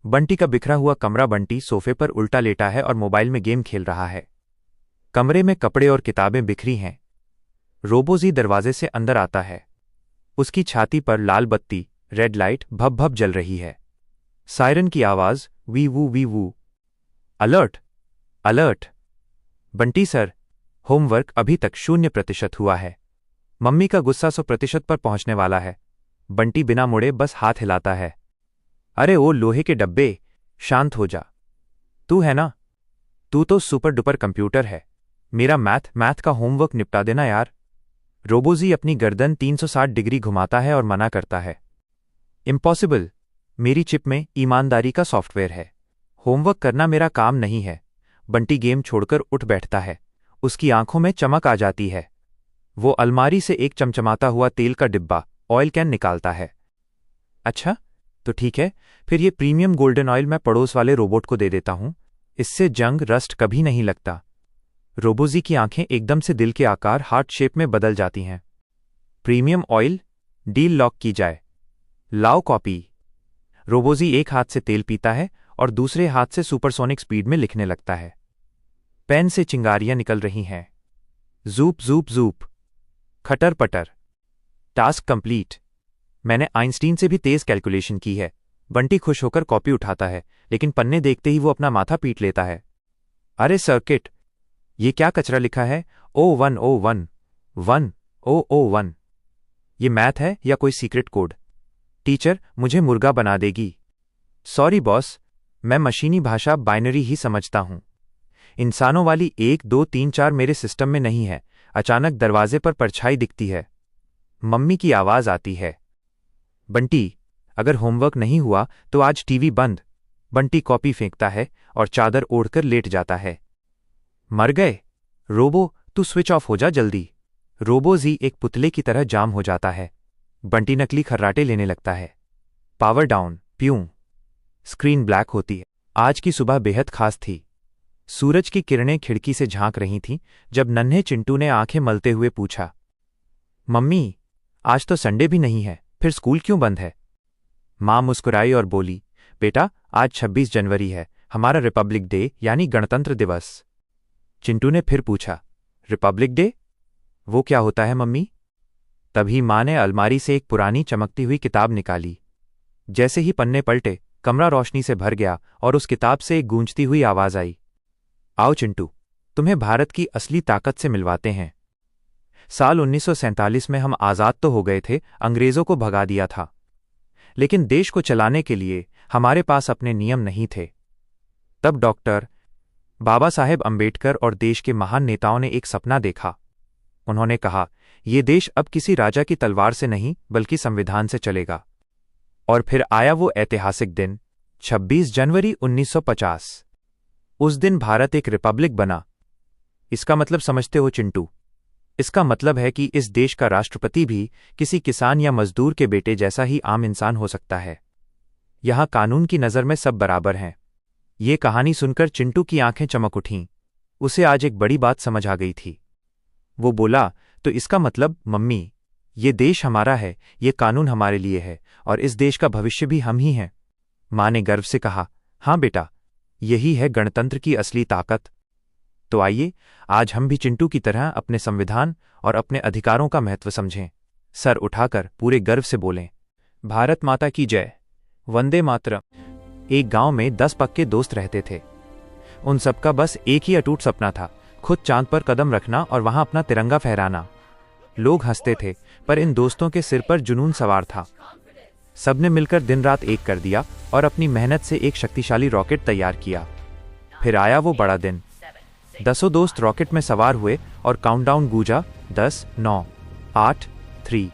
बंटी का बिखरा हुआ कमरा। बंटी सोफे पर उल्टा लेटा है और मोबाइल में गेम खेल रहा है। कमरे में कपड़े और किताबें बिखरी हैं। रोबोजी दरवाजे से अंदर आता है। उसकी छाती पर लाल बत्ती, रेड लाइट, भब भब जल रही है। सायरन की आवाज, वी वू। Alert, alert. Bunty sir, homework अभी तक 0% हुआ है। मम्मी का गुस्सा 100% पर पहुंचने वाला है। बंटी बिना मुड़े बस हाथ हिलाता है। अरे ओ लोहे के डब्बे, शांत हो जा। तू है ना? तू तो सुपर डुपर कंप्यूटर है। मेरा मैथ का होमवर्क निपटा देना यार। रोबोजी अपनी गर्दन 360 डिग्री घुमाता है और मना करता है। इम्पॉसिबल। मेरी चिप में ईमानदारी का सॉफ्टवेयर है। होमवर्क करना मेरा काम नहीं है। बंटी गेम छोड़कर उठ बैठता है। उसकी आंखों में चमक आ जाती है। वो अलमारी से एक चमचमाता हुआ तेल का डिब्बा, ऑयल कैन निकालता है। अच्छा, तो ठीक है, फिर ये प्रीमियम गोल्डन ऑयल मैं पड़ोस वाले रोबोट को दे देता हूं। इससे जंग रस्ट कभी नहीं लगता। रोबोजी की आंखें एकदम से दिल के आकार, हार्ट शेप में बदल जाती हैं। प्रीमियम ऑयल, डील लॉक की जाए। लाओ कॉपी। रोबोजी एक हाथ से तेल पीता है और दूसरे हाथ से सुपरसोनिक स्पीड में लिखने लगता है। पेन से चिंगारियां निकल रही हैं। Zoop Zoop Zoop. खटर पटर। Task complete. मैंने आइंस्टीन से भी तेज कैलकुलेशन की है। बंटी खुश होकर कॉपी उठाता है, लेकिन पन्ने देखते ही वो अपना माथा पीट लेता है। अरे सर्किट, ये क्या कचरा लिखा है? O101 1001। ये मैथ है या कोई सीक्रेट कोड? टीचर मुझे मुर्गा बना देगी। सॉरी बॉस, मैं मशीनी भाषा बाइनरी ही समझता हूं। इंसानों वाली 1 2 3 4 मेरे सिस्टम में नहीं है। अचानक दरवाजे पर परछाई दिखती है। मम्मी की आवाज आती है। बंटी, अगर होमवर्क नहीं हुआ तो आज टीवी बंद। बंटी कॉपी फेंकता है और चादर ओढ़कर लेट जाता है। मर गए? रोबो, तू स्विच ऑफ हो जा जल्दी। रोबोजी एक पुतले की तरह जाम हो जाता है। बंटी नकली खर्राटे लेने लगता है। पावर डाउन, प्यूं। स्क्रीन ब्लैक होती है। आज की सुबह बेहद खास थी। सूरज की किरणें खिड़की से झांक रही थीं जब नन्हे चिंटू ने आंखें मलते हुए पूछा, मम्मी, आज तो संडे भी नहीं है, फिर स्कूल क्यों बंद है? मां मुस्कुराई और बोली, बेटा, आज 26 जनवरी है, हमारा रिपब्लिक डे यानी गणतंत्र दिवस। चिंटू ने फिर पूछा, रिपब्लिक डे? वो क्या होता है मम्मी? तभी मां ने अलमारी से एक पुरानी चमकती हुई किताब निकाली। जैसे ही पन्ने पलटे, कमरा रोशनी से भर गया और उस किताब से एक गूंजती हुई आवाज आई, आओ चिंटू, तुम्हें भारत की असली ताकत से मिलवाते हैं। साल 1947 में हम आज़ाद तो हो गए थे, अंग्रेजों को भगा दिया था, लेकिन देश को चलाने के लिए हमारे पास अपने नियम नहीं थे। तब डॉक्टर बाबा साहेब अंबेडकर और देश के महान नेताओं ने एक सपना देखा। उन्होंने कहा, ये देश अब किसी राजा की तलवार से नहीं बल्कि संविधान से चलेगा। और फिर आया वो ऐतिहासिक दिन, 26 जनवरी 1950। उस दिन भारत एक रिपब्लिक बना। इसका मतलब समझते हो चिंटू? इसका मतलब है कि इस देश का राष्ट्रपति भी किसी किसान या मजदूर के बेटे जैसा ही आम इंसान हो सकता है। यहां कानून की नज़र में सब बराबर हैं। ये कहानी सुनकर चिंटू की आंखें चमक उठीं। उसे आज एक बड़ी बात समझ आ गई थी। वो बोला, तो इसका मतलब मम्मी, ये देश हमारा है, ये कानून हमारे लिए है और इस देश का भविष्य भी हम ही हैं। मां ने गर्व से कहा, हाँ बेटा, यही है गणतंत्र की असली ताकत। तो आइए आज हम भी चिंटू की तरह अपने संविधान और अपने अधिकारों का महत्व समझें। सर उठाकर पूरे गर्व से बोलें, भारत माता की जय, वंदे मातरम। एक गांव में 10 पक्के दोस्त रहते थे। उन सबका बस एक ही अटूट सपना था, खुद चांद पर कदम रखना और वहां अपना तिरंगा फहराना। लोग हंसते थे, पर इन दोस्तों के सिर पर जुनून सवार था। सबने मिलकर दिन रात एक कर दिया और अपनी मेहनत से एक शक्तिशाली रॉकेट तैयार किया। फिर आया वो बड़ा दिन। 10 दोस्त रॉकेट में सवार हुए और काउंटडाउन गूंजा, 10 9 8 3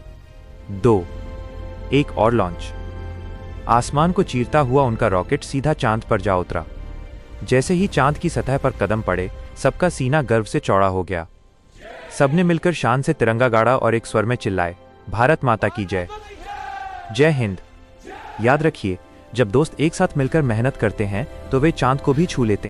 2 1 और लॉन्च। आसमान को चीरता हुआ उनका रॉकेट सीधा चांद पर जा उतरा। जैसे ही चांद की सतह पर कदम पड़े, सबका सीना गर्व से चौड़ा हो गया। सबने मिलकर शान से तिरंगा गाड़ा और एक स्वर में चिल्लाए, भारत माता की जय, जय हिंद। याद रखिए, जब दोस्त एक साथ मिलकर मेहनत करते हैं तो वे चांद को भी छू लेते हैं।